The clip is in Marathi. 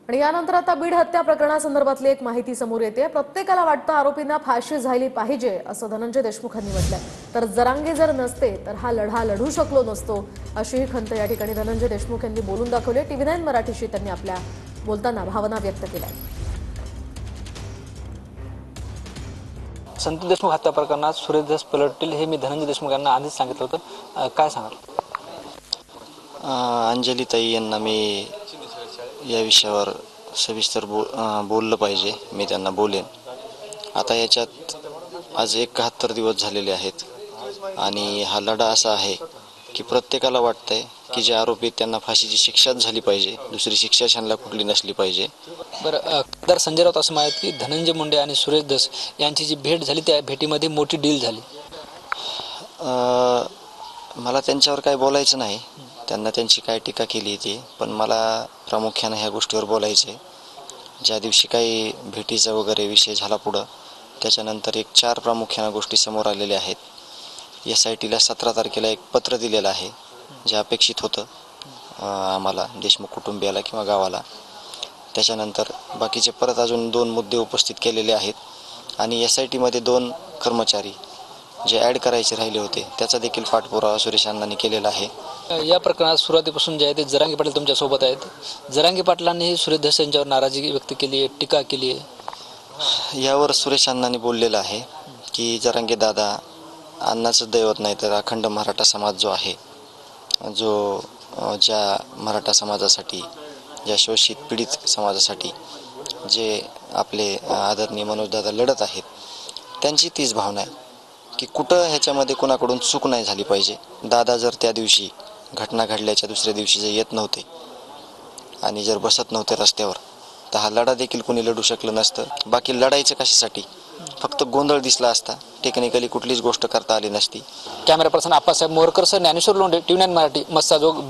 आणि यानंतर आता बीड हत्या प्रकरणासंदर्भातली एक माहिती समोर येते। प्रत्येकाला वाटतं आरोपींना फाशी झाली पाहिजे असं धनंजय देशमुखांनी म्हटलंय। तर जरांगे जर नसते तर हा लढा लढू शकलो नसतो अशीही खंत या ठिकाणी धनंजय देशमुख यांनी बोलून दाखवली। TV9 मराठीशी त्यांनी आपल्या बोलताना भावना व्यक्त केल्या। संतोष देशमुख हत्या प्रकरणात सुरेश धस पलटतील हे मी धनंजय देशमुख यांना आधीच सांगितलं होतं। काय सांगाल? अंजलीताई यांना मी या विषयावर सविस्तर बोललं पाहिजे। मी त्यांना बोलेन। आता याच्यात आज 71 दिवस झालेले आहेत आणि हा लढा असा आहे की प्रत्येकाला वाटतंय की जे आरोपी त्यांना फाशीची शिक्षाच झाली पाहिजे, दुसरी शिक्षा त्यांना कुठली नसली पाहिजे। बरं, संजय राऊत असं म्हणतात की धनंजय मुंडे आणि सुरेश धस यांची जी भेट झाली त्या भेटीमध्ये मोठी डील झाली। मला त्यांच्यावर काय बोलायचं नाही, त्यांना त्यांची काय टीका केली ती, पण मला प्रामुख्याने ह्या गोष्टीवर बोलायचं आहे। ज्या दिवशी काही भेटीचा वगैरे विषय झाला पुढं, त्याच्यानंतर 4 प्रामुख्याने गोष्टी समोर आलेल्या आहेत। SITला 17 तारखेला एक पत्र दिलेलं आहे जे अपेक्षित होतं आम्हाला, देशमुख कुटुंबियाला किंवा गावाला। त्याच्यानंतर बाकीचे परत अजून 2 मुद्दे उपस्थित केलेले आहेत आणि SITमध्ये 2 कर्मचारी जे ॲड करायचे राहिले होते त्याचा देखील पाठपुरावा सुरेश अण्णांनी केलेला आहे। या प्रकरणात सुरुवातीपासून जे आहे ते जरांगे पाटील तुमच्या सोबत आहेत। जरांगे पाटलांनी सुरेश धस यांच्यावर नाराजी व्यक्त केली आहे, टीका केली आहे। यावर सुरेश अण्णांनी बोललेलं आहे की जरांगे दादा अण्णाचं दैवत नाही तर अखंड मराठा समाज जो आहे, जो ज्या मराठा समाजासाठी, ज्या शोषित पीडित समाजासाठी जे आपले आदरणीय मनोजदादा लढत आहेत, त्यांची तीच भावना आहे की कुठं ह्याच्यामध्ये कोणाकडून चूक नाही झाली पाहिजे। दादा जर त्या दिवशी घटना घडल्याच्या दुसऱ्या दिवशी जर येत नव्हते आणि जर बसत नव्हते रस्त्यावर तर हा लढा देखील कोणी लढू शकलं नसतं। बाकी लढायचं कशासाठी, फक्त गोंधळ दिसला असता, टेक्निकली कुठलीच गोष्ट करता आली नसती। Camera person Appasaheb Morkar, Dnyaneshwar Londhe, TV9 Marathi, Massajog.